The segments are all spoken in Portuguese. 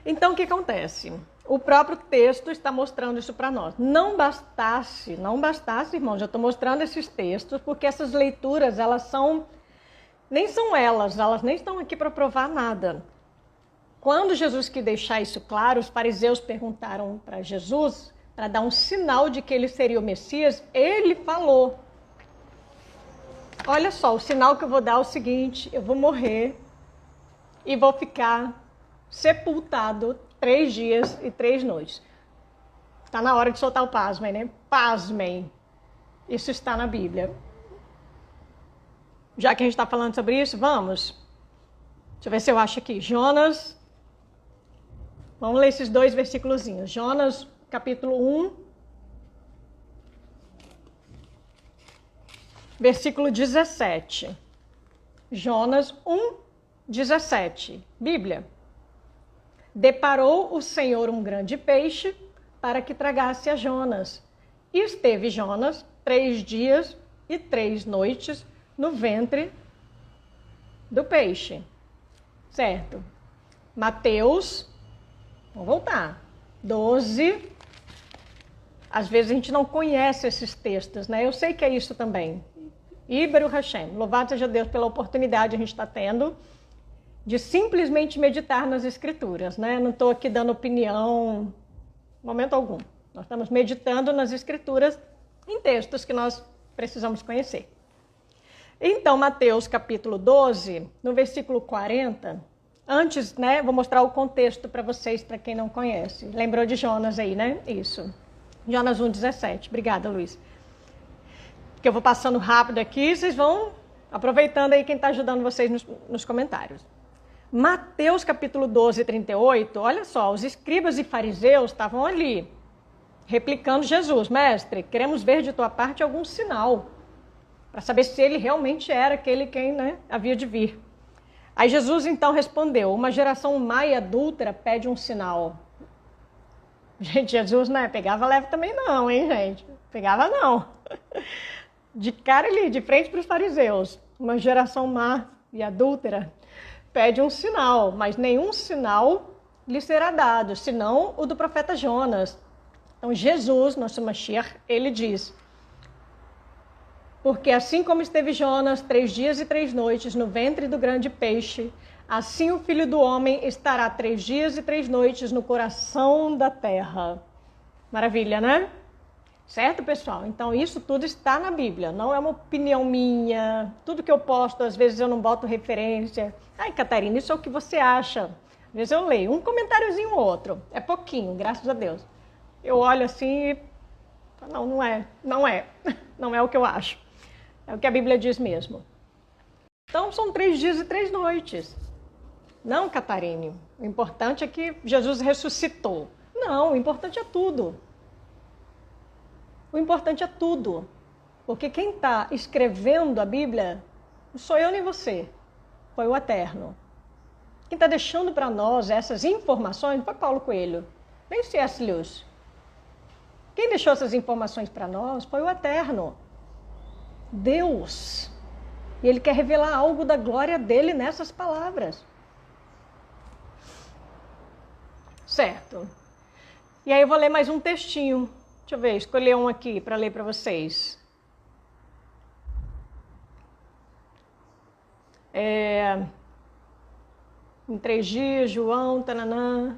Então, o que acontece? O próprio texto está mostrando isso para nós. Não bastasse, irmãos, eu estou mostrando esses textos porque essas leituras, elas nem estão aqui para provar nada. Quando Jesus quis deixar isso claro, os fariseus perguntaram para Jesus, para dar um sinal de que ele seria o Messias, ele falou: olha só, o sinal que eu vou dar é o seguinte, eu vou morrer e vou ficar sepultado 3 dias e 3 noites. Está na hora de soltar o pasmem, né? Pasmem. Isso está na Bíblia. Já que a gente está falando sobre isso, vamos. Deixa eu ver se eu acho aqui. Jonas. Vamos ler esses 2 versículozinhos. Jonas, capítulo 1. Versículo 17. Jonas 1, 17. Bíblia. Deparou o Senhor um grande peixe para que tragasse a Jonas. E esteve Jonas 3 dias e 3 noites no ventre do peixe. Certo? Mateus, vamos voltar, 12. Às vezes a gente não conhece esses textos, né? Eu sei que é isso também. Iberu Hashem, louvado seja Deus pela oportunidade que a gente está tendo de simplesmente meditar nas Escrituras, né? Não estou aqui dando opinião, momento algum. Nós estamos meditando nas Escrituras em textos que nós precisamos conhecer. Então, Mateus capítulo 12, no versículo 40, antes, né, vou mostrar o contexto para vocês, para quem não conhece. Lembrou de Jonas aí, né? Isso. Jonas 1,17. Obrigada, Luiz. Que eu vou passando rápido aqui, vocês vão aproveitando aí quem está ajudando vocês nos comentários. Mateus capítulo 12, 38, olha só, os escribas e fariseus estavam ali, replicando Jesus. Mestre, queremos ver de tua parte algum sinal, para saber se ele realmente era aquele quem, né, havia de vir. Aí Jesus então respondeu: uma geração má e adúltera pede um sinal. Gente, Jesus, né, pegava leve também não, hein, gente? Pegava não. De cara ali, de frente para os fariseus. Uma geração má e adúltera pede um sinal, mas nenhum sinal lhe será dado, senão o do profeta Jonas. Então Jesus, nosso Mashiach, ele diz: porque assim como esteve Jonas 3 dias e 3 noites no ventre do grande peixe, assim o Filho do Homem estará 3 dias e 3 noites no coração da terra. Maravilha, né? Certo, pessoal? Então, isso tudo está na Bíblia. Não é uma opinião minha. Tudo que eu posto, às vezes eu não boto referência. Ai, Catarina, isso é o que você acha. Às vezes eu leio um comentáriozinho ou outro. É pouquinho, graças a Deus. Eu olho assim e... não é. Não é o que eu acho. É o que a Bíblia diz mesmo. Então, são 3 dias e 3 noites. Não, Catarine. O importante é que Jesus ressuscitou. Não, o importante é tudo. O importante é tudo. Porque quem está escrevendo a Bíblia não sou eu nem você. Foi o Eterno. Quem está deixando para nós essas informações foi Paulo Coelho. Nem C.S. Lewis. Quem deixou essas informações para nós foi o Eterno. Deus. E Ele quer revelar algo da glória dele nessas palavras. Certo. E aí eu vou ler mais um textinho. Deixa eu ver, escolher um aqui para ler para vocês. Em 3 dias, João, tananã.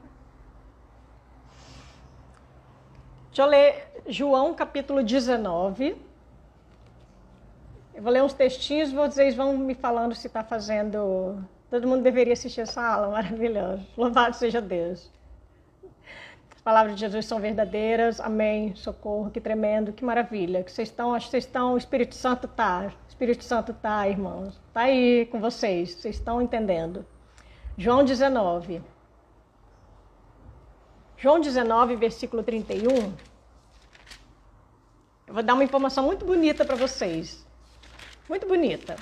Deixa eu ler João capítulo 19. Eu vou ler uns textinhos, vocês vão me falando se está fazendo... Todo mundo deveria assistir essa aula, maravilhoso. Louvado seja Deus. As palavras de Jesus são verdadeiras, amém, socorro, que tremendo, que maravilha. Que vocês estão, acho que vocês estão, o Espírito Santo está, irmãos. Está aí com vocês estão entendendo. João 19. João 19, versículo 31. Eu vou dar uma informação muito bonita para vocês. Muito bonita.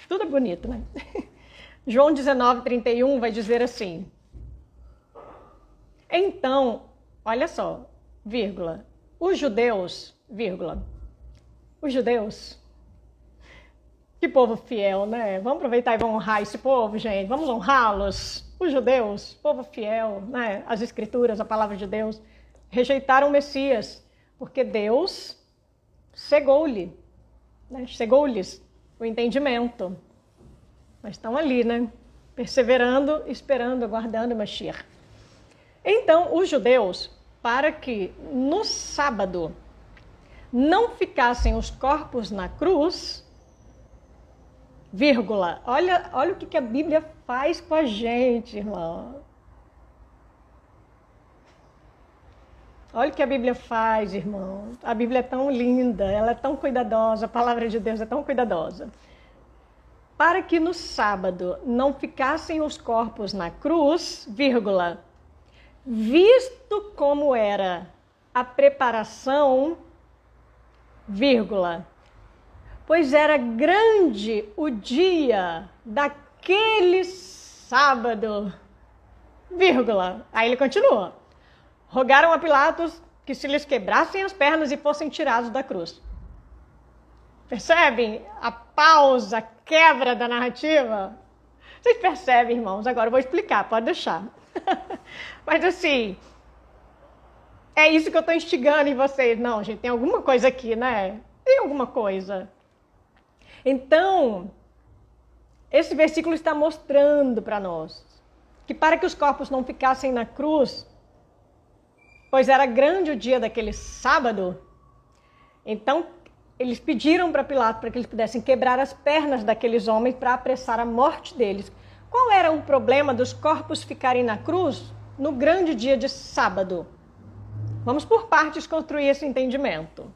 Tudo é bonito, né? João 19, 31 vai dizer assim: então, olha só, vírgula, os judeus, que povo fiel, né? Vamos aproveitar e vamos honrar esse povo, gente, vamos honrá-los. os judeus, povo fiel, né, às Escrituras, a palavra de Deus, rejeitaram o Messias, porque Deus cegou-lhes o entendimento. Mas estão ali, né, perseverando, esperando, aguardando o Mashiach. Então, os judeus, para que no sábado não ficassem os corpos na cruz, vírgula, olha o que a Bíblia faz com a gente, irmão. Olha o que a Bíblia faz, irmão. A Bíblia é tão linda, ela é tão cuidadosa, a palavra de Deus é tão cuidadosa. Para que no sábado não ficassem os corpos na cruz, vírgula, visto como era a preparação, vírgula, pois era grande o dia daquele sábado, vírgula. Aí ele continua. Rogaram a Pilatos que se lhes quebrassem as pernas e fossem tirados da cruz. Percebem a pausa, a quebra da narrativa? Vocês percebem, irmãos? Agora eu vou explicar, pode deixar. Mas assim, é isso que eu estou instigando em vocês. Não, gente, tem alguma coisa aqui, né? Tem alguma coisa. Então, esse versículo está mostrando para nós que para que os corpos não ficassem na cruz, pois era grande o dia daquele sábado, então eles pediram para Pilatos para que eles pudessem quebrar as pernas daqueles homens para apressar a morte deles. Qual era o problema dos corpos ficarem na cruz no grande dia de sábado? Vamos por partes construir esse entendimento.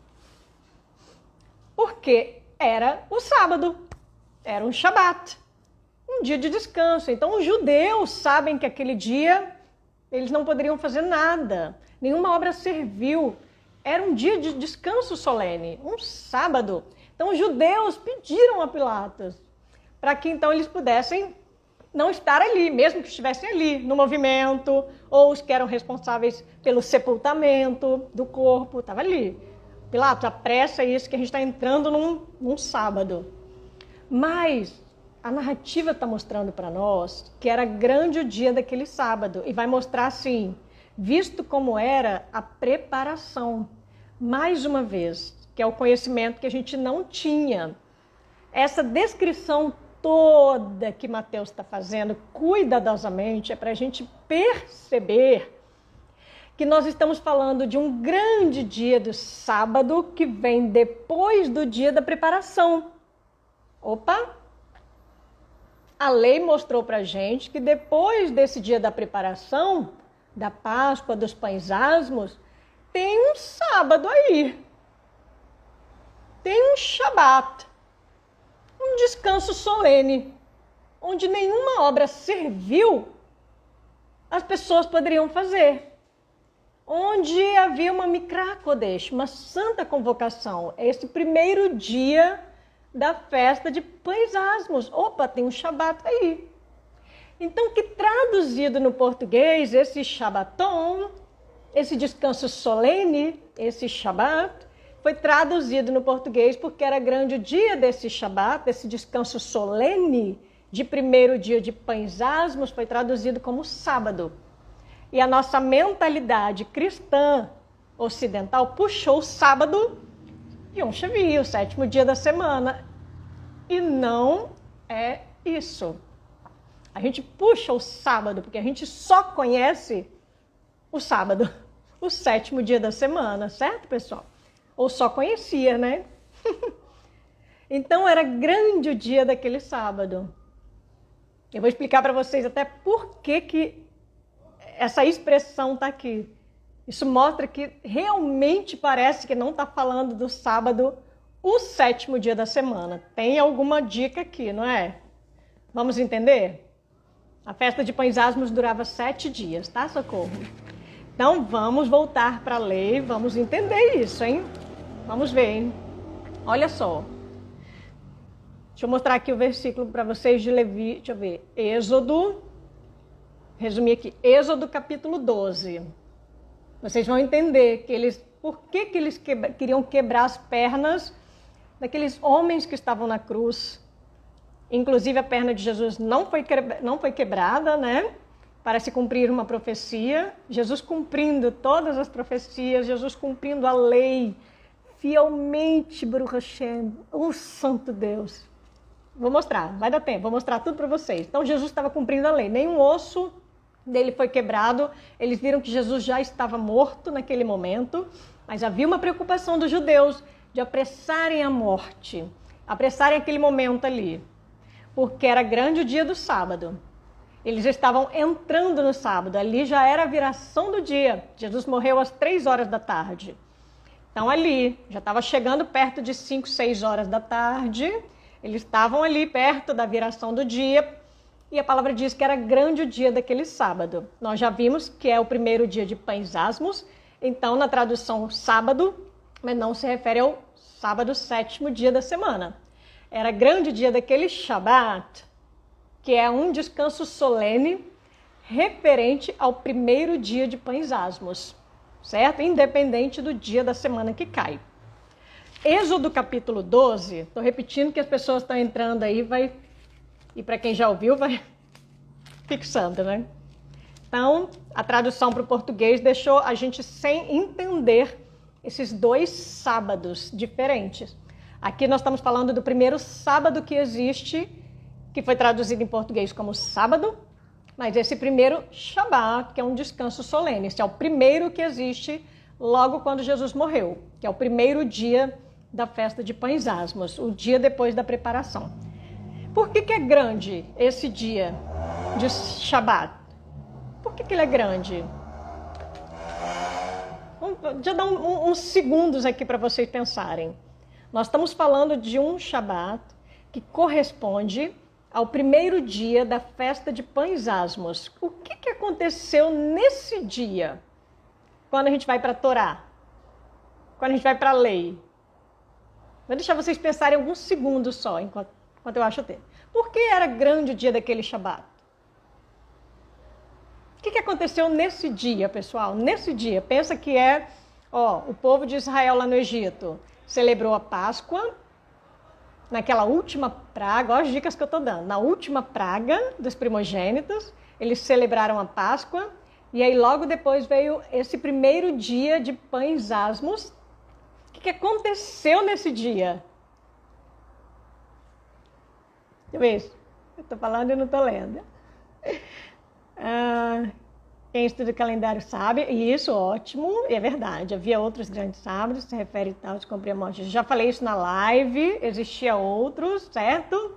Porque era o sábado, era um Shabat, um dia de descanso. Então os judeus sabem que aquele dia eles não poderiam fazer nada, nenhuma obra servil. Era um dia de descanso solene, um sábado. Então os judeus pediram a Pilatos para que então eles pudessem não estar ali, mesmo que estivessem ali no movimento, ou os que eram responsáveis pelo sepultamento do corpo, estava ali. Pilatos, apressa isso que a gente está entrando num sábado. Mas a narrativa está mostrando para nós que era grande o dia daquele sábado, e vai mostrar assim, visto como era a preparação, mais uma vez, que é o conhecimento que a gente não tinha. Essa descrição toda que Mateus está fazendo cuidadosamente é para a gente perceber que nós estamos falando de um grande dia do sábado que vem depois do dia da preparação. Opa! A lei mostrou para a gente que depois desse dia da preparação, da Páscoa, dos pães asmos, tem um sábado aí. Tem um Shabat, um descanso solene, onde nenhuma obra servil as pessoas poderiam fazer. Onde havia uma Mikra Kodesh, uma santa convocação. É esse primeiro dia da festa de pães asmos. Opa, tem um Shabat aí. Então, que traduzido no português, esse Shabaton, esse descanso solene, esse Shabat, foi traduzido no português porque era grande o dia desse Shabat, desse descanso solene, de primeiro dia de pães asmos, foi traduzido como sábado. E a nossa mentalidade cristã ocidental puxou o sábado de um Shavi, o sétimo dia da semana. E não é isso. A gente puxa o sábado, porque a gente só conhece o sábado, o sétimo dia da semana, certo, pessoal? Ou só conhecia, né? Então era grande o dia daquele sábado. Eu vou explicar para vocês até por que essa expressão está aqui. Isso mostra que realmente parece que não está falando do sábado, o sétimo dia da semana. Tem alguma dica aqui, não é? Vamos entender? A festa de pães asmos durava 7 dias, tá, Socorro? Então vamos voltar para a lei, vamos entender isso, hein? Vamos ver, hein? Olha só. Deixa eu mostrar aqui o versículo para vocês de Levi, deixa eu ver, Êxodo, resumir aqui, Êxodo capítulo 12. Vocês vão entender que por que eles queriam quebrar as pernas daqueles homens que estavam na cruz. Inclusive a perna de Jesus não foi quebrada, né? para se cumprir uma profecia, Jesus cumprindo todas as profecias, Jesus cumprindo a lei fielmente, Baruch Hashem, o santo Deus. Vou mostrar, vai dar tempo, vou mostrar tudo para vocês. Então Jesus estava cumprindo a lei, nenhum osso dele foi quebrado, eles viram que Jesus já estava morto naquele momento, mas havia uma preocupação dos judeus de apressarem a morte, apressarem aquele momento ali, porque era grande o dia do sábado. Eles estavam entrando no sábado, ali já era a viração do dia. Jesus morreu às 3 horas da tarde. Então ali, já estava chegando perto de 5, 6 horas da tarde, eles estavam ali perto da viração do dia, e a palavra diz que era grande o dia daquele sábado. Nós já vimos que é o primeiro dia de Pães Asmos, então na tradução sábado, mas não se refere ao sábado, 7º dia da semana. Era grande o dia daquele Shabat, que é um descanso solene referente ao primeiro dia de Pães Asmos, certo? Independente do dia da semana que cai. Êxodo capítulo 12, estou repetindo que as pessoas estão entrando aí, e para quem já ouviu, vai fixando, né? Então, a tradução para o português deixou a gente sem entender esses 2 sábados diferentes. Aqui nós estamos falando do primeiro sábado que existe, que foi traduzido em português como sábado, mas esse primeiro Shabat, que é um descanso solene. Esse é o primeiro que existe logo quando Jesus morreu, que é o primeiro dia da festa de Pães Asmos, o dia depois da preparação. Por que é grande esse dia de Shabat? Por que ele é grande? Já dá uns segundos aqui para vocês pensarem. Nós estamos falando de um Shabat que corresponde ao primeiro dia da festa de Pães Asmos. O que aconteceu nesse dia? Quando a gente vai para a Torá? Quando a gente vai para a lei? Vou deixar vocês pensarem alguns segundos só, enquanto eu acho o tempo. Por que era grande o dia daquele Shabat? O que aconteceu nesse dia, pessoal? Nesse dia, pensa que o povo de Israel lá no Egito celebrou a Páscoa, naquela última praga, olha as dicas que eu estou dando, na última praga dos primogênitos, eles celebraram a Páscoa, e aí logo depois veio esse primeiro dia de Pães Asmos. O que aconteceu nesse dia? Deixa eu ver. Eu estou falando e não estou lendo. Quem estuda o calendário sabe, e isso, ótimo, é verdade. Havia outros grandes sábados, se refere e tal, de cumprir a morte. Já falei isso na live, existia outros, certo?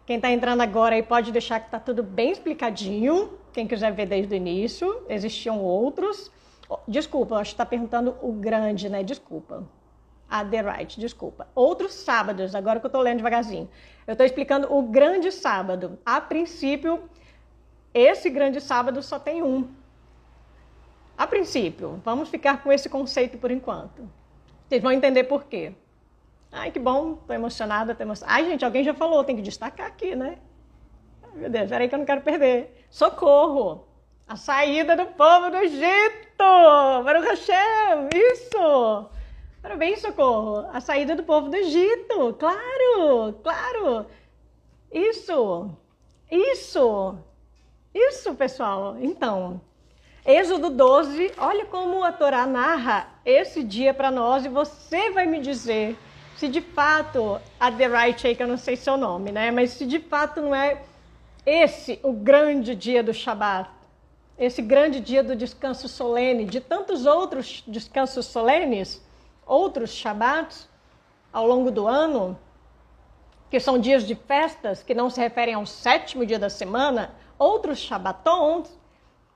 Quem está entrando agora aí pode deixar que está tudo bem explicadinho. Quem quiser ver desde o início, existiam outros. Desculpa, eu acho que está perguntando o grande, né? Desculpa. The right, desculpa. Outros sábados, agora que eu estou lendo devagarzinho. Eu estou explicando o grande sábado. A princípio, esse grande sábado só tem um. A princípio, vamos ficar com esse conceito por enquanto. Vocês vão entender por quê. Ai, que bom, estou emocionada, Ai, gente, alguém já falou, tem que destacar aqui, né? Ai, meu Deus, peraí que eu não quero perder. Socorro! A saída do povo do Egito! Baruch Hashem! Isso! Parabéns, Socorro! A saída do povo do Egito! Claro! Claro! Isso! Isso, pessoal! Então, Êxodo 12, olha como a Torá narra esse dia para nós, e você vai me dizer se de fato, The right aí, que eu não sei seu nome, né? Mas se de fato não é esse o grande dia do Shabat, esse grande dia do descanso solene, de tantos outros descansos solenes, outros Shabats ao longo do ano, que são dias de festas, que não se referem ao 7º dia da semana, outros Shabbatons.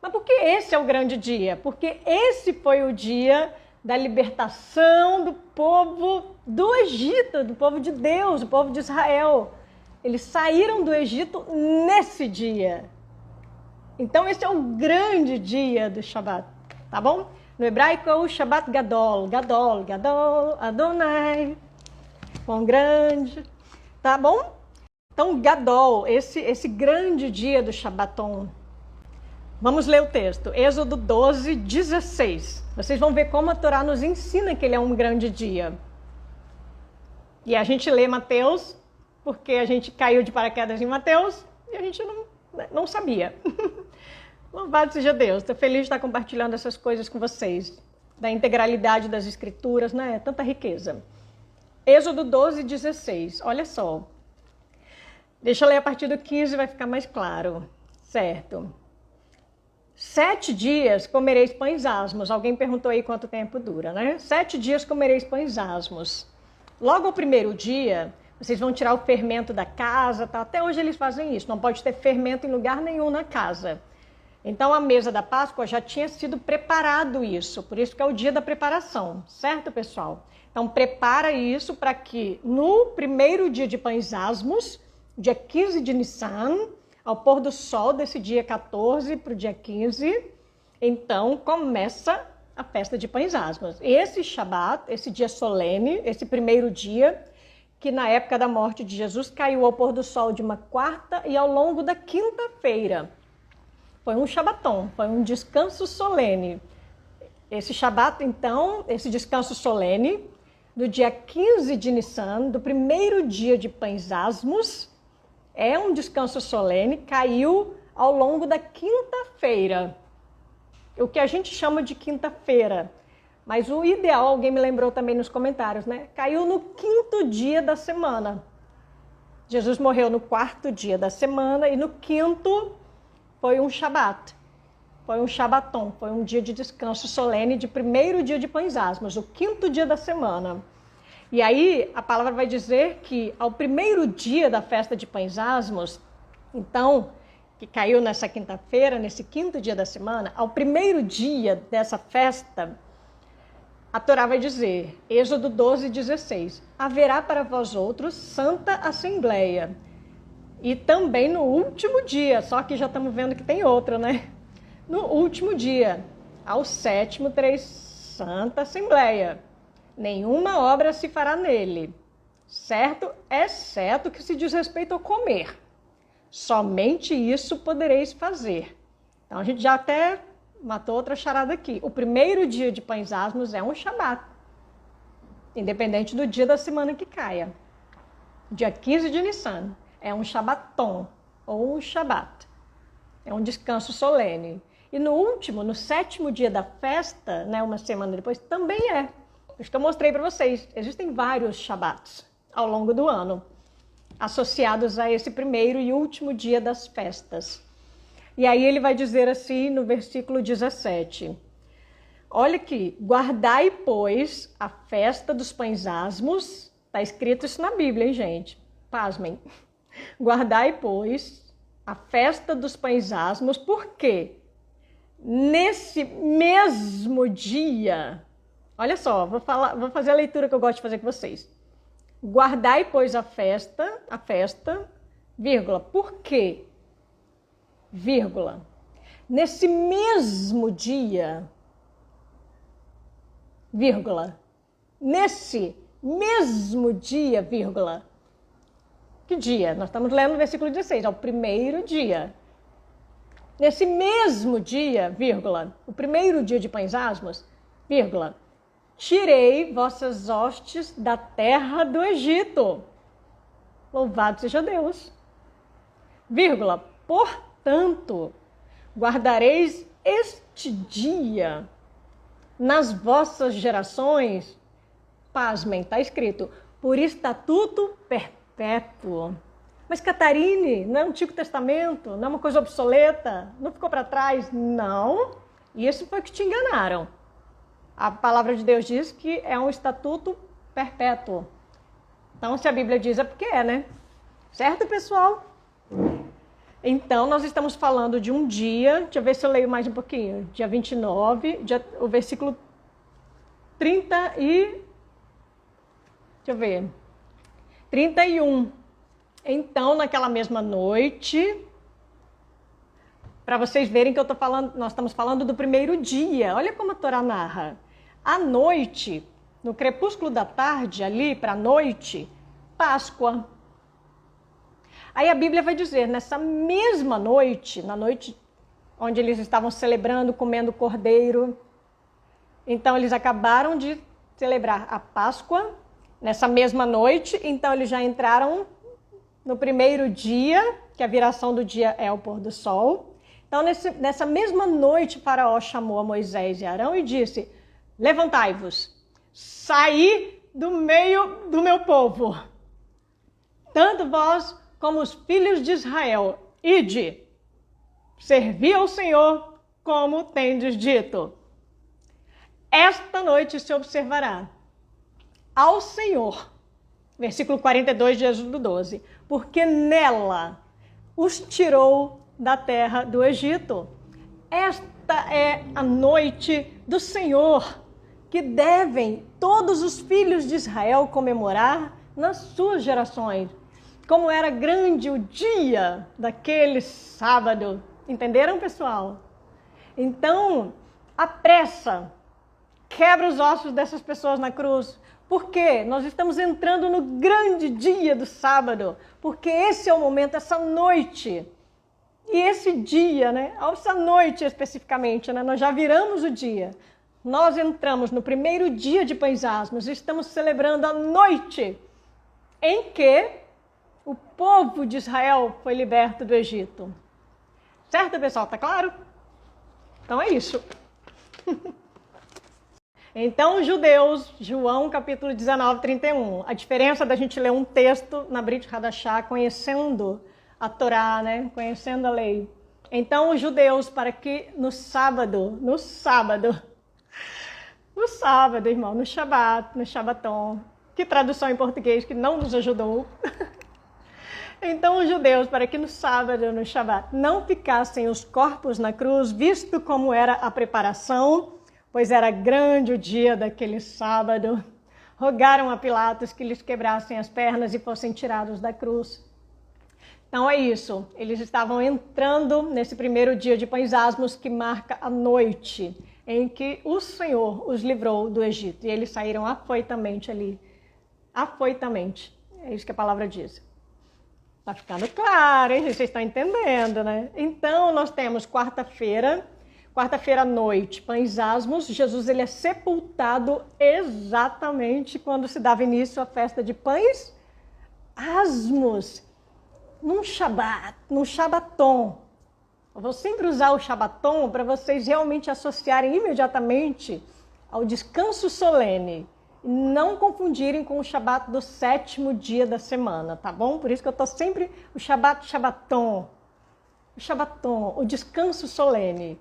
Mas por que esse é o grande dia? Porque esse foi o dia da libertação do povo do Egito, do povo de Deus, do povo de Israel. Eles saíram do Egito nesse dia. Então esse é o grande dia do Shabat, tá bom? No hebraico é o Shabat Gadol, Gadol, Gadol, Adonai, com grande, tá bom? Então Gadol, esse grande dia do Shabbaton. Vamos ler o texto, Êxodo 12, 16. Vocês vão ver como a Torá nos ensina que ele é um grande dia. E a gente lê Mateus, porque a gente caiu de paraquedas em Mateus, e a gente não sabia. Louvado seja Deus. Estou feliz de estar compartilhando essas coisas com vocês. Da integralidade das escrituras, né? Tanta riqueza. Êxodo 12, 16. Olha só. Deixa eu ler a partir do 15, vai ficar mais claro. Certo. 7 dias comereis pães asmos. Alguém perguntou aí quanto tempo dura, né? 7 dias comereis pães asmos. Logo ao primeiro dia, vocês vão tirar o fermento da casa, tá? Até hoje eles fazem isso. Não pode ter fermento em lugar nenhum na casa. Então, a mesa da Páscoa já tinha sido preparado isso. Por isso que é o dia da preparação. Certo, pessoal? Então, prepara isso para que no primeiro dia de pães asmos, dia 15 de Nissan, ao pôr do sol desse dia 14 para o dia 15, então começa a festa de pães asmos. Esse Shabat, esse dia solene, esse primeiro dia, que na época da morte de Jesus caiu ao pôr do sol de uma quarta e ao longo da quinta-feira. Foi um Shabaton, foi um descanso solene. Esse Shabat, então, esse descanso solene, do dia 15 de Nissan, do primeiro dia de pães asmos, é um descanso solene, caiu ao longo da quinta-feira. O que a gente chama de quinta-feira. Mas o ideal, alguém me lembrou também nos comentários, né? Caiu no 5º dia da semana. Jesus morreu no 4º dia da semana e no 5º foi um Shabat. Foi um Shabaton, foi um dia de descanso solene de primeiro dia de pães asmos, o 5º dia da semana. E aí a palavra vai dizer que ao primeiro dia da festa de pães asmos, então, que caiu nessa quinta-feira, nesse 5º dia da semana, ao primeiro dia dessa festa, a Torá vai dizer, Êxodo 12, 16, haverá para vós outros santa assembleia. E também no último dia, só que já estamos vendo que tem outro, né? No último dia, ao 7º, tereis santa assembleia. Nenhuma obra se fará nele, certo? Exceto que se diz respeito ao comer. Somente isso podereis fazer. Então a gente já até matou outra charada aqui. O primeiro dia de pães asmos é um Shabat, independente do dia da semana que caia. Dia 15 de Nissan é um Shabaton ou um Shabat. É um descanso solene. E no último, no 7º dia da festa, né, uma semana depois, também é. Por isso que eu mostrei para vocês. Existem vários Shabats ao longo do ano, associados a esse primeiro e último dia das festas. E aí ele vai dizer assim no versículo 17. Olha aqui. Guardai, pois, a festa dos pães asmos. Está escrito isso na Bíblia, hein, gente? Pasmem. Guardai, pois, a festa dos pães asmos. Por quê? Nesse mesmo dia... Olha só, vou fazer a leitura que eu gosto de fazer com vocês. Guardai, pois, a festa, vírgula, por quê? Vírgula. Nesse mesmo dia, vírgula. Nesse mesmo dia, vírgula. Que dia? Nós estamos lendo no versículo 16, é o primeiro dia. Nesse mesmo dia, vírgula, o primeiro dia de pães asmos, vírgula, tirei vossas hostes da terra do Egito. Louvado seja Deus. Vírgula, portanto, guardareis este dia nas vossas gerações. Pasmem, está escrito, por estatuto perpétuo. Mas, Catarine, não é o Antigo Testamento, não é uma coisa obsoleta, não ficou para trás? Não, isso foi que te enganaram. A palavra de Deus diz que é um estatuto perpétuo. Então, se a Bíblia diz, é porque é, né? Certo, pessoal? Então, nós estamos falando de um dia, deixa eu ver se eu leio mais um pouquinho, dia 29, o versículo 30 e... deixa eu ver. 31. Então, naquela mesma noite... Para vocês verem que nós estamos falando do primeiro dia. Olha como a Torá narra. À noite, no crepúsculo da tarde, ali para a noite, Páscoa. Aí a Bíblia vai dizer, nessa mesma noite, na noite onde eles estavam celebrando, comendo cordeiro, então eles acabaram de celebrar a Páscoa, nessa mesma noite, então eles já entraram no primeiro dia, que a viração do dia é o pôr do sol. Então, nessa mesma noite, Faraó chamou a Moisés e Arão e disse: levantai-vos, saí do meio do meu povo, tanto vós como os filhos de Israel, ide, servi ao Senhor como tendes dito. Esta noite se observará ao Senhor, versículo 42 de Êxodo 12, porque nela os tirou da terra do Egito. Esta é a noite do Senhor, que devem todos os filhos de Israel comemorar nas suas gerações. Como era grande o dia daquele sábado. Entenderam, pessoal? Então, apressa, quebra os ossos dessas pessoas na cruz. Por quê? Nós estamos entrando no grande dia do sábado, porque esse é o momento, essa noite. E esse dia, né? Essa noite especificamente, né? Nós já viramos o dia. Nós entramos no primeiro dia de Pães Asmos, estamos celebrando a noite em que o povo de Israel foi liberto do Egito. Certo, pessoal? Tá claro? Então é isso. Então, os judeus, João capítulo 19, 31. A diferença da gente ler um texto na Brit Hadashah, conhecendo a Torá, né? Conhecendo a lei. Então, os judeus, para que no sábado, irmão, no Shabat, no Shabaton, que tradução em português que não nos ajudou. Então, os judeus, para que no sábado, no Shabat, não ficassem os corpos na cruz, visto como era a preparação, pois era grande o dia daquele sábado, rogaram a Pilatos que lhes quebrassem as pernas e fossem tirados da cruz. Então é isso, eles estavam entrando nesse primeiro dia de Pães Asmos, que marca a noite em que o Senhor os livrou do Egito. E eles saíram afoitamente ali. Afoitamente. É isso que a palavra diz. Tá ficando claro, hein? Vocês estão entendendo, né? Então, nós temos quarta-feira à noite, Pães Asmos. Jesus ele é sepultado exatamente quando se dava início à festa de Pães Asmos. Num Shabat, num Shabaton. Eu vou sempre usar o Shabaton para vocês realmente associarem imediatamente ao descanso solene. E não confundirem com o Shabat do 7º dia da semana, tá bom? Por isso que eu estou sempre o Shabaton. O Shabaton, o descanso solene.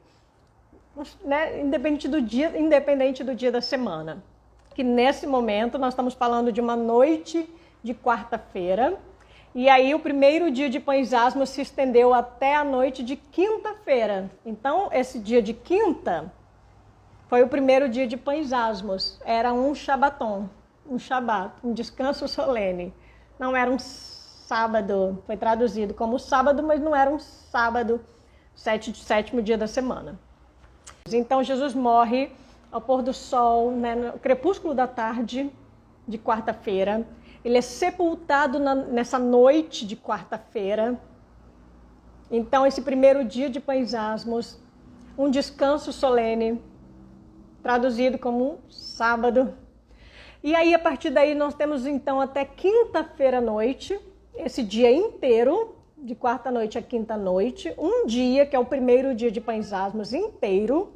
Né? Independente do dia da semana. Que nesse momento nós estamos falando de uma noite de quarta-feira. E aí o primeiro dia de Pães Asmos se estendeu até a noite de quinta-feira. Então, esse dia de quinta foi o primeiro dia de Pães Asmos. Era um Shabaton, um Shabat, um descanso solene. Não era um sábado, foi traduzido como sábado, mas não era um sábado, sétimo dia da semana. Então, Jesus morre ao pôr do sol, né, no crepúsculo da tarde de quarta-feira. Ele é sepultado nessa noite de quarta-feira. Então, esse primeiro dia de Pães Asmos, um descanso solene, traduzido como um sábado. E aí, a partir daí, nós temos então até quinta-feira à noite, esse dia inteiro, de quarta-noite a quinta-noite, um dia, que é o primeiro dia de Pães Asmos inteiro,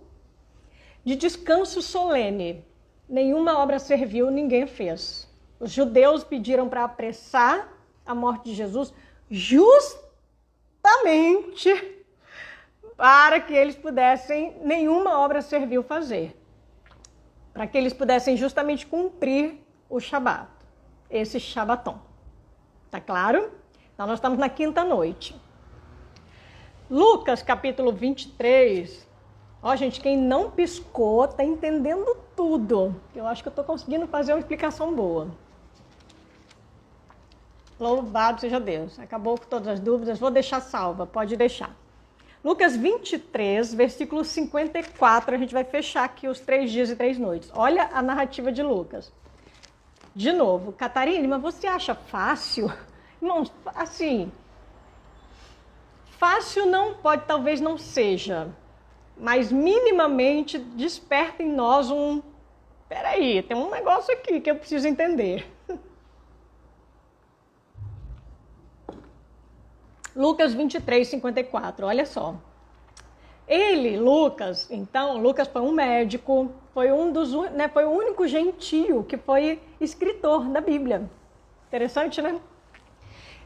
de descanso solene. Nenhuma obra servil, ninguém fez. Os judeus pediram para apressar a morte de Jesus justamente para que eles pudessem, nenhuma obra servil fazer. Para que eles pudessem justamente cumprir o Shabat, esse Shabaton. Tá claro? Então nós estamos na quinta noite. Lucas capítulo 23. Ó, gente, quem não piscou está entendendo tudo. Eu acho que eu estou conseguindo fazer uma explicação boa. Louvado seja Deus. Acabou com todas as dúvidas. Vou deixar salva. Pode deixar. Lucas 23, versículo 54. A gente vai fechar aqui os 3 dias e 3 noites. Olha a narrativa de Lucas. De novo. Catarina, mas você acha fácil? Irmãos, assim... Fácil não pode, talvez não seja. Mas minimamente desperta em nós um... Peraí, tem um negócio aqui que eu preciso entender. Lucas 23, 54, olha só. Lucas, então, Lucas foi um médico, foi foi o único gentio que foi escritor da Bíblia. Interessante, né?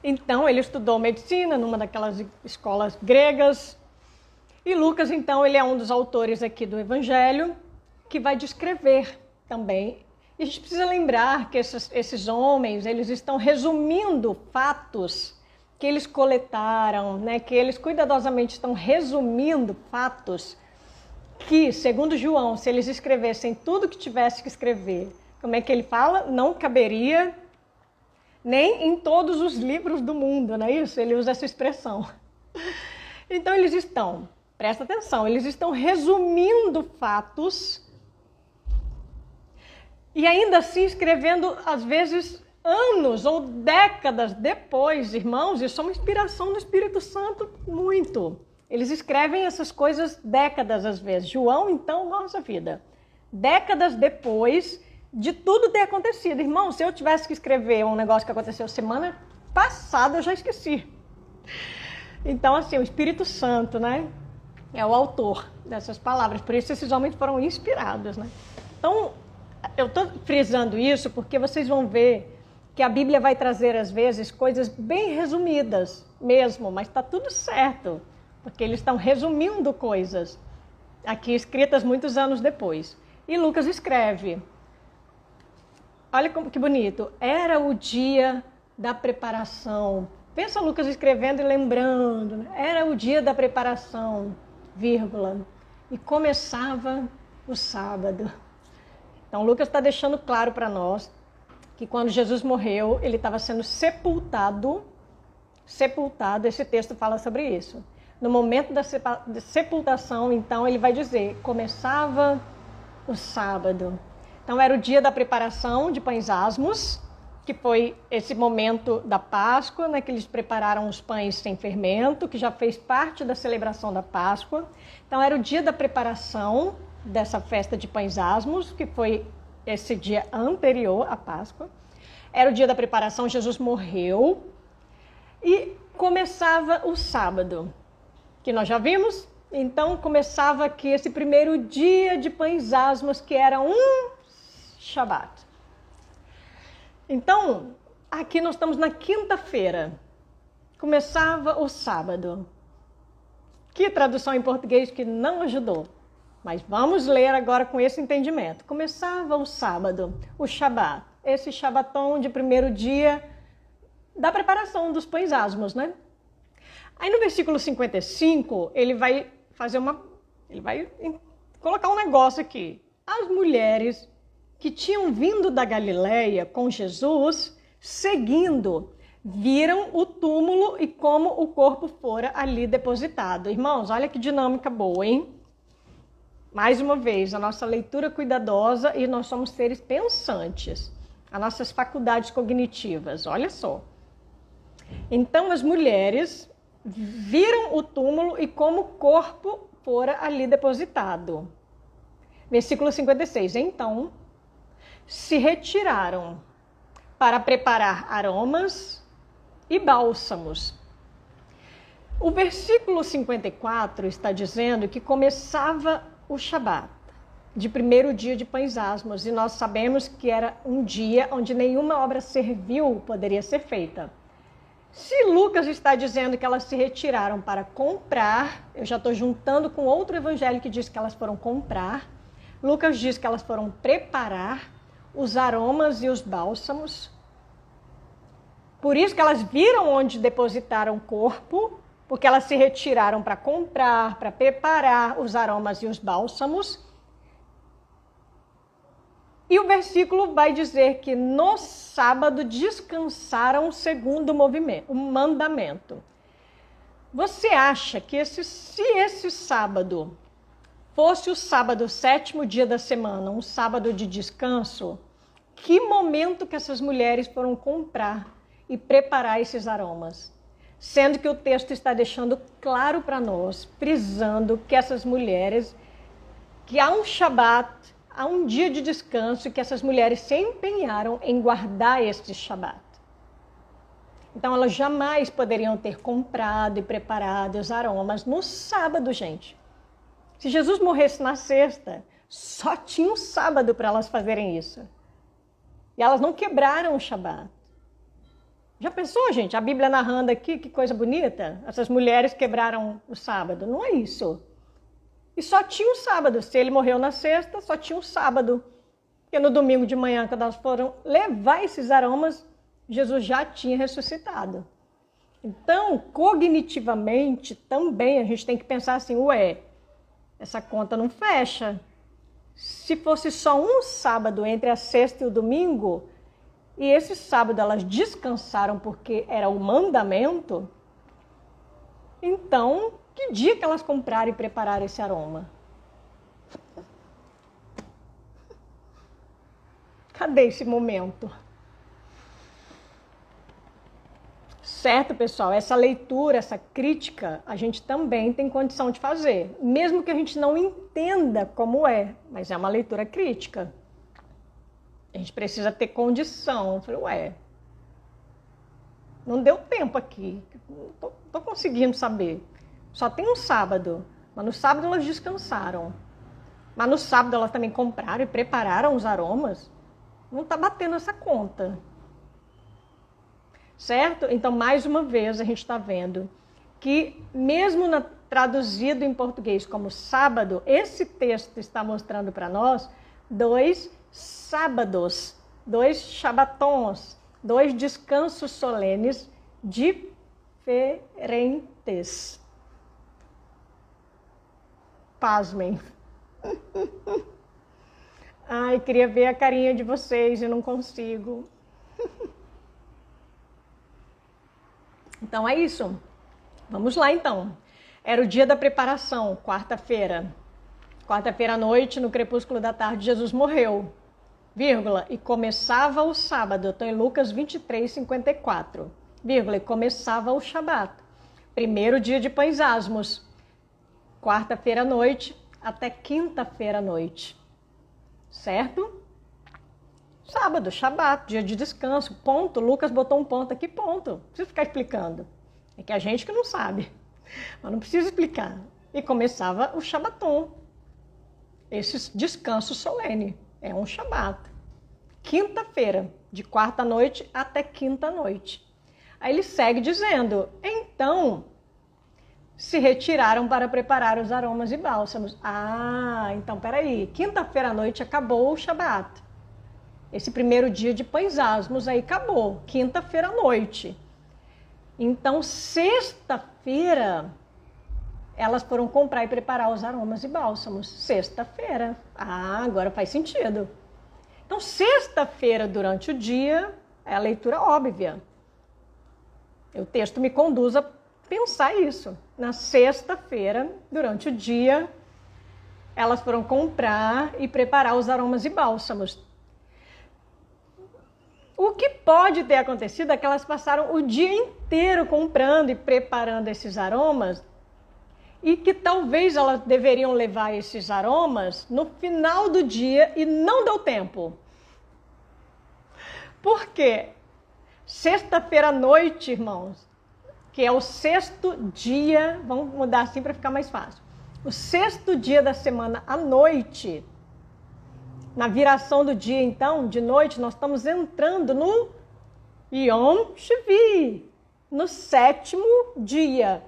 Então, ele estudou medicina numa daquelas escolas gregas. E Lucas, então, ele é um dos autores aqui do Evangelho que vai descrever também. E a gente precisa lembrar que esses homens, eles estão resumindo fatos que eles coletaram, né? Que eles cuidadosamente estão resumindo fatos que, segundo João, se eles escrevessem tudo que tivesse que escrever, como é que ele fala? Não caberia nem em todos os livros do mundo, não é isso? Ele usa essa expressão. Então eles estão, presta atenção, eles estão resumindo fatos e ainda assim escrevendo, às vezes, anos ou décadas depois. Irmãos, isso é uma inspiração do Espírito Santo muito. Eles escrevem essas coisas décadas, às vezes. João, então, nossa vida. Décadas depois de tudo ter acontecido. Irmão, se eu tivesse que escrever um negócio que aconteceu semana passada, eu já esqueci. Então, assim, o Espírito Santo, né, é o autor dessas palavras. Por isso esses homens foram inspirados, né? Então, eu estou frisando isso porque vocês vão ver que a Bíblia vai trazer, às vezes, coisas bem resumidas mesmo, mas está tudo certo, porque eles estão resumindo coisas aqui escritas muitos anos depois. E Lucas escreve, olha que bonito, era o dia da preparação. Pensa Lucas escrevendo e lembrando, né? Era o dia da preparação, vírgula, e começava o sábado. Então Lucas está deixando claro para nós que quando Jesus morreu, ele estava sendo sepultado, esse texto fala sobre isso. No momento da sepultação, então, ele vai dizer, começava o sábado. Então, era o dia da preparação de pães asmos, que foi esse momento da Páscoa, né, que eles prepararam os pães sem fermento, que já fez parte da celebração da Páscoa. Então, era o dia da preparação dessa festa de pães asmos, que foi esse dia anterior à Páscoa. Era o dia da preparação, Jesus morreu e começava o sábado, que nós já vimos. Então começava aqui esse primeiro dia de pães asmos, que era um Shabat. Então, aqui nós estamos na quinta-feira. Começava o sábado. Que tradução em português que não ajudou. Mas vamos ler agora com esse entendimento. Começava o sábado, o Shabat. Esse Shabaton de primeiro dia da preparação dos pães asmos, né? Aí no versículo 55, ele vai colocar um negócio aqui. As mulheres que tinham vindo da Galileia com Jesus, seguindo, viram o túmulo e como o corpo fora ali depositado. Irmãos, olha que dinâmica boa, hein? Mais uma vez, a nossa leitura cuidadosa, e nós somos seres pensantes. As nossas faculdades cognitivas, olha só. Então as mulheres viram o túmulo e como o corpo fora ali depositado. Versículo 56. Então se retiraram para preparar aromas e bálsamos. O versículo 54 está dizendo que começava o Shabat, de primeiro dia de pães asmos, e nós sabemos que era um dia onde nenhuma obra servil poderia ser feita. Se Lucas está dizendo que elas se retiraram para comprar, eu já estou juntando com outro evangelho que diz que elas foram comprar. Lucas diz que elas foram preparar os aromas e os bálsamos. Por isso que elas viram onde depositaram o corpo, porque elas se retiraram para comprar, para preparar os aromas e os bálsamos. E o versículo vai dizer que no sábado descansaram segundo o mandamento. Você acha que se esse sábado fosse o sábado, o sétimo dia da semana, um sábado de descanso, que momento que essas mulheres foram comprar e preparar esses aromas? Sendo que o texto está deixando claro para nós, frisando que essas mulheres, que há um Shabat, há um dia de descanso, e que essas mulheres se empenharam em guardar este Shabat. Então elas jamais poderiam ter comprado e preparado os aromas no sábado, gente. Se Jesus morresse na sexta, só tinha um sábado para elas fazerem isso. E elas não quebraram o Shabat. Já pensou, gente? A Bíblia narrando aqui, que coisa bonita. Essas mulheres quebraram o sábado. Não é isso. E só tinha um sábado. Se ele morreu na sexta, só tinha um sábado. Porque no domingo de manhã, quando elas foram levar esses aromas, Jesus já tinha ressuscitado. Então, cognitivamente, também a gente tem que pensar assim, ué, essa conta não fecha. Se fosse só um sábado entre a sexta e o domingo, e esse sábado elas descansaram porque era o mandamento, então, que dia que elas compraram e prepararam esse aroma? Cadê esse momento? Certo, pessoal? Essa leitura, essa crítica, a gente também tem condição de fazer. Mesmo que a gente não entenda como é, mas é uma leitura crítica. A gente precisa ter condição. Eu falei, ué, não deu tempo aqui. Não tô conseguindo saber. Só tem um sábado. Mas no sábado elas descansaram. Mas no sábado elas também compraram e prepararam os aromas. Não está batendo essa conta. Certo? Então, mais uma vez, a gente está vendo que, mesmo traduzido em português como sábado, esse texto está mostrando para nós 2 sábados, 2 shabatons, 2 descansos solenes diferentes. Pasmem. Ai, queria ver a carinha de vocês e não consigo. Então é isso. Vamos lá então. Era o dia da preparação, quarta-feira. Quarta-feira à noite, no crepúsculo da tarde, Jesus morreu. Vírgula, e começava o sábado. Estou em Lucas 23, 54. Vírgula, e começava o Shabat. Primeiro dia de pães asmos. Quarta-feira à noite até quinta-feira à noite. Certo? Sábado, Shabat, dia de descanso, ponto. Lucas botou um ponto aqui, ponto. Não precisa ficar explicando. É que a gente que não sabe. Mas não precisa explicar. E começava o Shabaton. Esse descanso solene. É um Shabat. Quinta-feira, de quarta noite até quinta noite. Aí ele segue dizendo, então se retiraram para preparar os aromas e bálsamos. Ah, então peraí. Quinta-feira à noite acabou o Shabat. Esse primeiro dia de pães asmos aí acabou, quinta-feira à noite. Então, sexta-feira, elas foram comprar e preparar os aromas e bálsamos. Sexta-feira. Ah, agora faz sentido. Então, sexta-feira, durante o dia, é a leitura óbvia. O texto me conduz a pensar isso. Na sexta-feira, durante o dia, elas foram comprar e preparar os aromas e bálsamos. O que pode ter acontecido é que elas passaram o dia inteiro comprando e preparando esses aromas e que talvez elas deveriam levar esses aromas no final do dia e não deu tempo. Por quê? Sexta-feira à noite, irmãos, que é o sexto dia, vamos mudar assim para ficar mais fácil. O sexto dia da semana à noite. Na viração do dia, então, de noite, nós estamos entrando no Yom Shvi, no sétimo dia.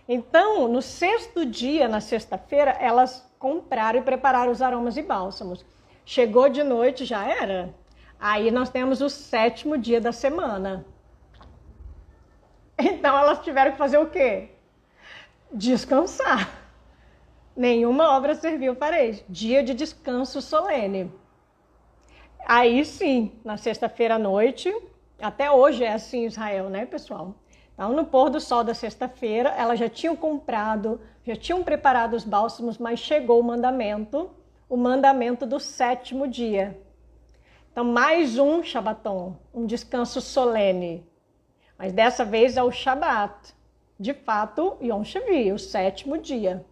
Então, no sexto dia, na sexta-feira, elas compraram e prepararam os aromas e bálsamos. Chegou de noite, já era. Aí nós temos o sétimo dia da semana. Então, elas tiveram que fazer o quê? Descansar. Nenhuma obra serviu para eles. Dia de descanso solene. Aí sim, na sexta-feira à noite, até hoje é assim em Israel, né, pessoal? Então, no pôr do sol da sexta-feira, elas já tinham comprado, já tinham preparado os bálsamos, mas chegou o mandamento do sétimo dia. Então, mais um Shabaton, um descanso solene. Mas dessa vez é o Shabat. De fato, Yom Shvi, o sétimo dia.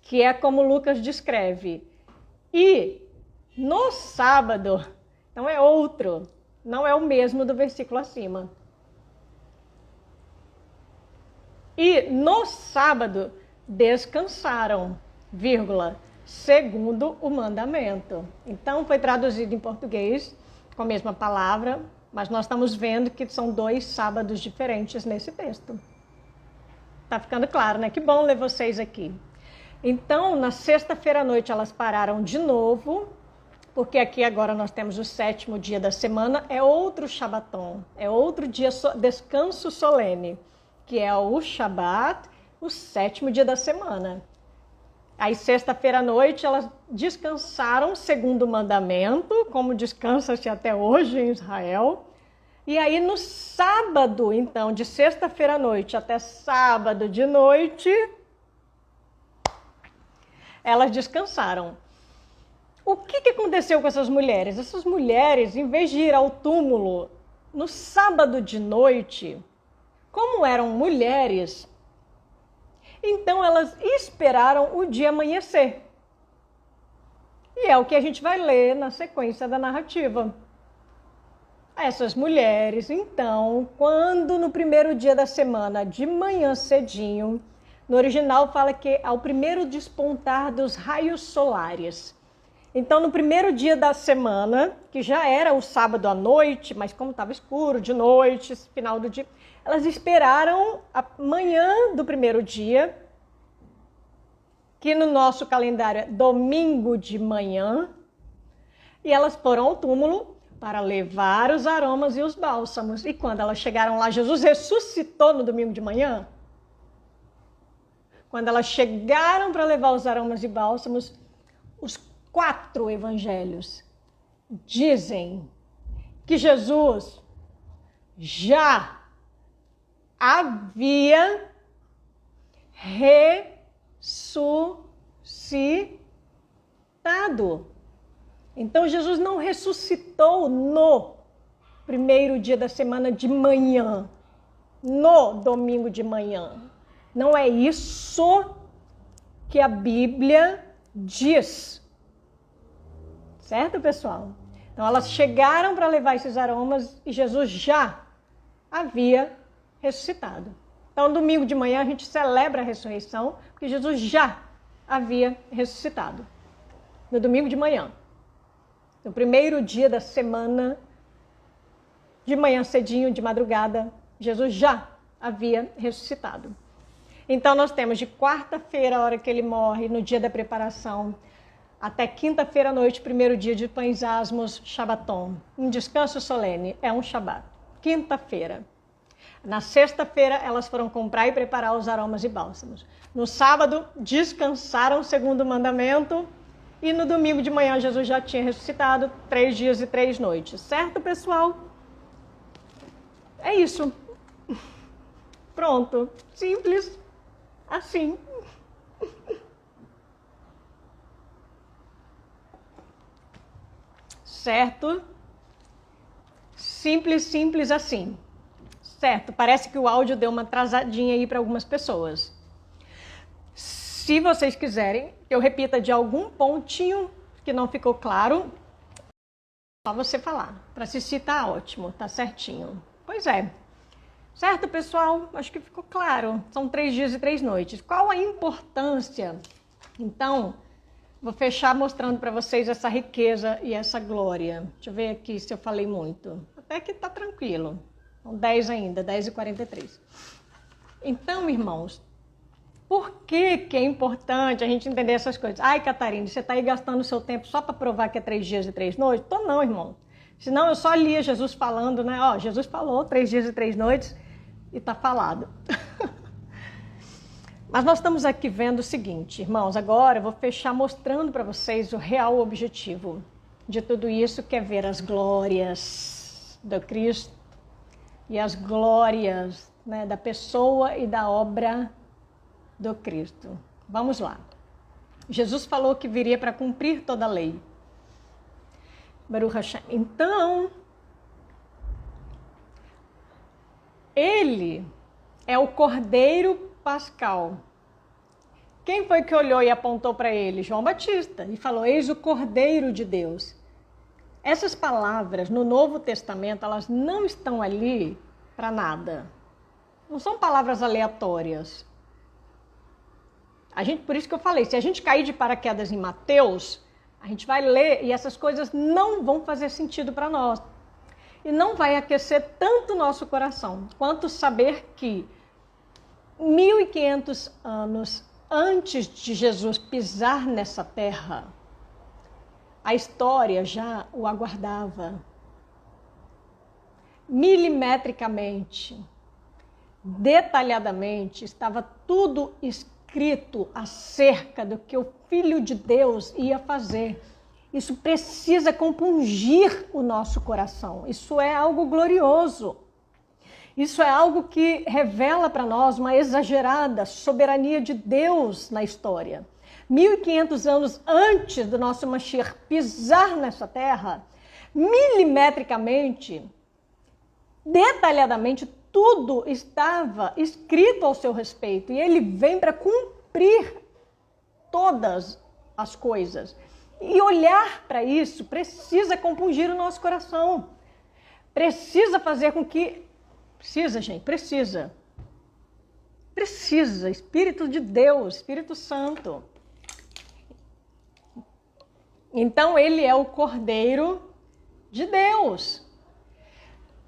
Que é como Lucas descreve. E no sábado, então é outro, não é o mesmo do versículo acima. E no sábado descansaram. vírgula, segundo o mandamento. Então, foi traduzido em português com a mesma palavra, mas nós estamos vendo que são 2 sábados diferentes nesse texto. Tá ficando claro, né? Que bom ler vocês aqui. Então, na sexta-feira à noite, elas pararam de novo, porque aqui agora nós temos o 7º dia da semana, é outro Shabaton, é outro dia, descanso solene, que é o Shabat, o 7º dia da semana. Aí, sexta-feira à noite, elas descansaram segundo o mandamento, como descansa-se até hoje em Israel. E aí, no sábado, então, de sexta-feira à noite até sábado de noite, elas descansaram. O que aconteceu com essas mulheres? Essas mulheres, em vez de ir ao túmulo no sábado de noite, como eram mulheres, então elas esperaram o dia amanhecer. E é o que a gente vai ler na sequência da narrativa. Essas mulheres, então, quando no primeiro dia da semana, de manhã cedinho, no original fala que ao primeiro despontar dos raios solares. Então, no primeiro dia da semana, que já era o sábado à noite, mas como estava escuro, de noite, final do dia, elas esperaram a manhã do primeiro dia, que no nosso calendário é domingo de manhã, e elas foram ao túmulo para levar os aromas e os bálsamos. E quando elas chegaram lá, Jesus ressuscitou no domingo de manhã. Quando elas chegaram para levar os aromas e bálsamos, os 4 evangelhos dizem que Jesus já havia ressuscitado. Então, Jesus não ressuscitou no primeiro dia da semana de manhã, no domingo de manhã. Não é isso que a Bíblia diz. Certo, pessoal? Então, elas chegaram para levar esses aromas e Jesus já havia ressuscitado. Então, domingo de manhã a gente celebra a ressurreição, porque Jesus já havia ressuscitado. No domingo de manhã. No primeiro dia da semana, de manhã cedinho, de madrugada, Jesus já havia ressuscitado. Então, nós temos de quarta-feira, a hora que ele morre, no dia da preparação, até quinta-feira à noite, primeiro dia de pães asmos, Shabaton. Um descanso solene, é um Shabat. Quinta-feira. Na sexta-feira, elas foram comprar e preparar os aromas e bálsamos. No sábado, descansaram segundo o mandamento. E no domingo de manhã, Jesus já tinha ressuscitado, 3 dias e 3 noites. Certo, pessoal? É isso. Pronto. Simples. Assim. Certo? Simples, simples assim. Certo? Parece que o áudio deu uma atrasadinha aí para algumas pessoas. Se vocês quiserem, eu repita de algum pontinho que não ficou claro, só você falar. Para Cici tá ótimo, tá certinho. Pois é. Certo, pessoal? Acho que ficou claro. São 3 dias e 3 noites. Qual a importância? Então, vou fechar mostrando para vocês essa riqueza e essa glória. Deixa eu ver aqui se eu falei muito. Até que tá tranquilo. São 10 ainda, 10h43. Então, irmãos, por que é importante a gente entender essas coisas? Ai, Catarina, você está aí gastando o seu tempo só para provar que é 3 dias e 3 noites? Tô não, irmão. Senão eu só lia Jesus falando, né? Ó, Jesus falou 3 dias e 3 noites e tá falado. Mas nós estamos aqui vendo o seguinte, irmãos, agora eu vou fechar mostrando para vocês o real objetivo de tudo isso, que é ver as glórias do Cristo e as glórias, né, da pessoa e da obra do Cristo. Vamos lá. Jesus falou que viria para cumprir toda a lei. Baruch Hashem. Então, ele é o Cordeiro Pascal. Quem foi que olhou e apontou para ele? João Batista. E falou, eis o Cordeiro de Deus. Essas palavras no Novo Testamento, elas não estão ali para nada. Não são palavras aleatórias. Por isso que eu falei, se a gente cair de paraquedas em Mateus, a gente vai ler e essas coisas não vão fazer sentido para nós. E não vai aquecer tanto o nosso coração, quanto saber que 1.500 anos antes de Jesus pisar nessa terra, a história já o aguardava. Milimetricamente, detalhadamente, estava tudo escrito acerca do que o Filho de Deus ia fazer. Isso precisa compungir o nosso coração. Isso é algo glorioso. Isso é algo que revela para nós uma exagerada soberania de Deus na história. 1.500 anos antes do nosso Mashiach pisar nessa terra, milimetricamente, detalhadamente, tudo estava escrito ao seu respeito. E ele vem para cumprir todas as coisas. E olhar para isso precisa compungir o nosso coração. Precisa fazer com que... Precisa, gente, precisa. Precisa, Espírito de Deus, Espírito Santo. Então, ele é o Cordeiro de Deus.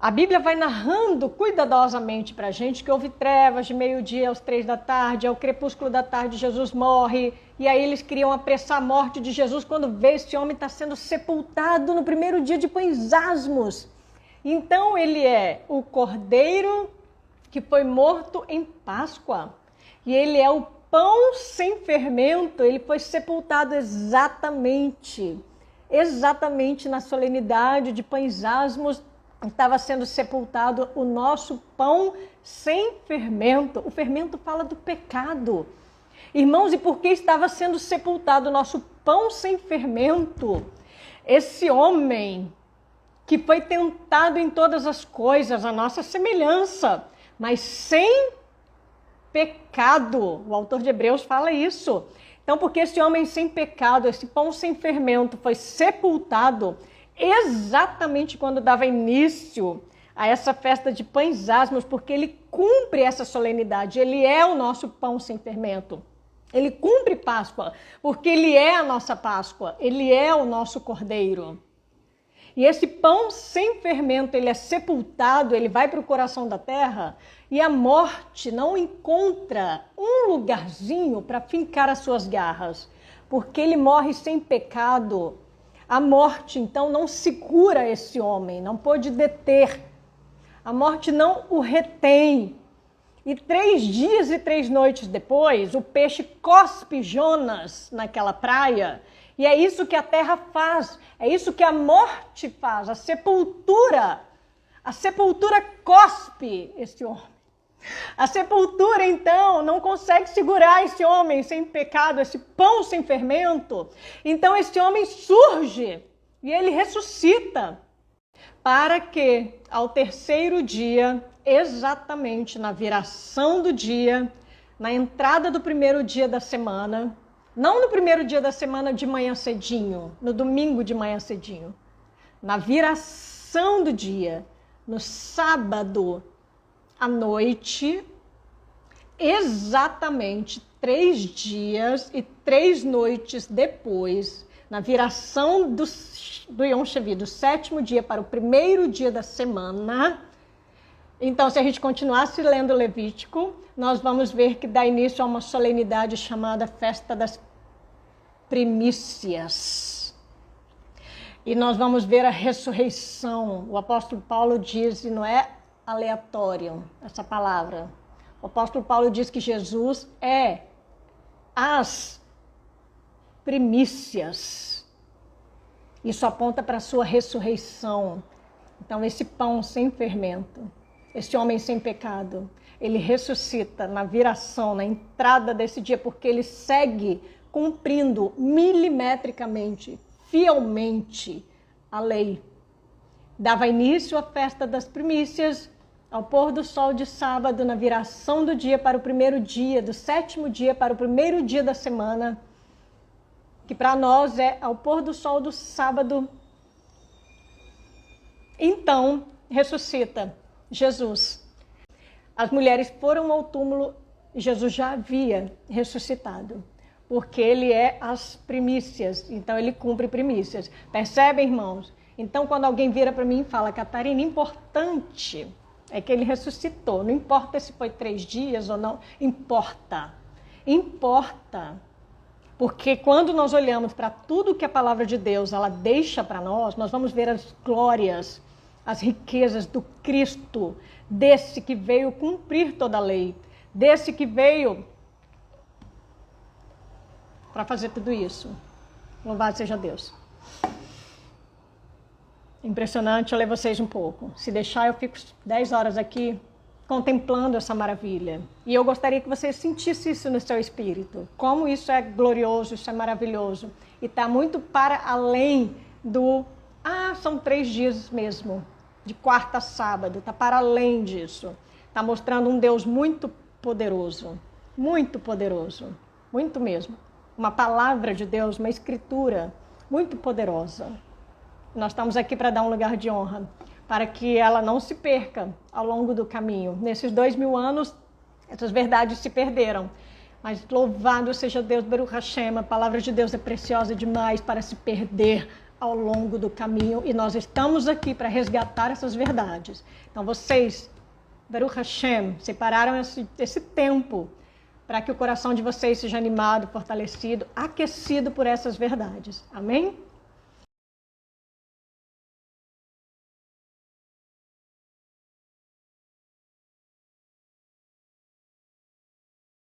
A Bíblia vai narrando cuidadosamente para a gente que houve trevas de meio-dia aos 3 da tarde, ao crepúsculo da tarde Jesus morre, e aí eles queriam apressar a morte de Jesus quando vê esse homem está sendo sepultado no primeiro dia de pães asmos. Então ele é o Cordeiro que foi morto em Páscoa, e ele é o pão sem fermento, ele foi sepultado exatamente na solenidade de pães asmos, estava sendo sepultado o nosso pão sem fermento. O fermento fala do pecado. Irmãos, e por que estava sendo sepultado o nosso pão sem fermento? Esse homem que foi tentado em todas as coisas, a nossa semelhança, mas sem pecado. O autor de Hebreus fala isso. Então, porque esse homem sem pecado, esse pão sem fermento foi sepultado exatamente quando dava início a essa festa de pães asmos, porque ele cumpre essa solenidade, ele é o nosso pão sem fermento. Ele cumpre Páscoa, porque ele é a nossa Páscoa, ele é o nosso Cordeiro. E esse pão sem fermento, ele é sepultado, ele vai para o coração da terra, e a morte não encontra um lugarzinho para fincar as suas garras, porque ele morre sem pecado. A morte, então, não segura esse homem, não pôde deter. A morte não o retém. E 3 dias e 3 noites depois, o peixe cospe Jonas naquela praia. E é isso que a terra faz, é isso que a morte faz, a sepultura. A sepultura cospe esse homem. A sepultura, então, não consegue segurar esse homem sem pecado, esse pão sem fermento. Então, esse homem surge e ele ressuscita para que, ao 3º dia, exatamente na viração do dia, na entrada do 1º dia da semana, não no 1º dia da semana de manhã cedinho, no domingo de manhã cedinho, na viração do dia, no sábado à noite, exatamente 3 dias e 3 noites depois, na viração do Yom Shevi, do 7º dia para o 1º dia da semana. Então, se a gente continuasse lendo Levítico, nós vamos ver que dá início a uma solenidade chamada Festa das Primícias. E nós vamos ver a ressurreição. O apóstolo Paulo diz, e não é aleatório essa palavra. O apóstolo Paulo diz que Jesus é as primícias. Isso aponta para a sua ressurreição. Então, esse pão sem fermento, esse homem sem pecado, ele ressuscita na viração, na entrada desse dia, porque ele segue cumprindo milimetricamente, fielmente a lei. Dava início à festa das primícias, ao pôr do sol de sábado, na viração do dia para o 1º dia, do 7º dia para o 1º dia da semana, que para nós é ao pôr do sol do sábado. Então, ressuscita Jesus. As mulheres foram ao túmulo Jesus já havia ressuscitado, porque ele é as primícias, então ele cumpre primícias. Percebem, irmãos? Então, quando alguém vira para mim e fala, Catarina, importante é que ele ressuscitou, não importa se foi 3 dias ou não, importa. Importa. Porque quando nós olhamos para tudo que a palavra de Deus ela deixa para nós vamos ver as glórias, as riquezas do Cristo, desse que veio cumprir toda a lei, desse que veio para fazer tudo isso. Louvado seja Deus. Impressionante, eu levo vocês um pouco. Se deixar, eu fico 10 horas aqui contemplando essa maravilha. E eu gostaria que vocês sentissem isso no seu espírito. Como isso é glorioso, isso é maravilhoso. E está muito para além do... são 3 dias mesmo. De quarta a sábado. Está para além disso. Está mostrando um Deus muito poderoso. Muito poderoso. Muito mesmo. Uma palavra de Deus, uma escritura muito poderosa. Nós estamos aqui para dar um lugar de honra, para que ela não se perca ao longo do caminho. Nesses 2000 anos, essas verdades se perderam. Mas louvado seja Deus, Baruch Hashem, a palavra de Deus é preciosa demais para se perder ao longo do caminho. E nós estamos aqui para resgatar essas verdades. Então vocês, Baruch Hashem, separaram esse tempo para que o coração de vocês seja animado, fortalecido, aquecido por essas verdades. Amém?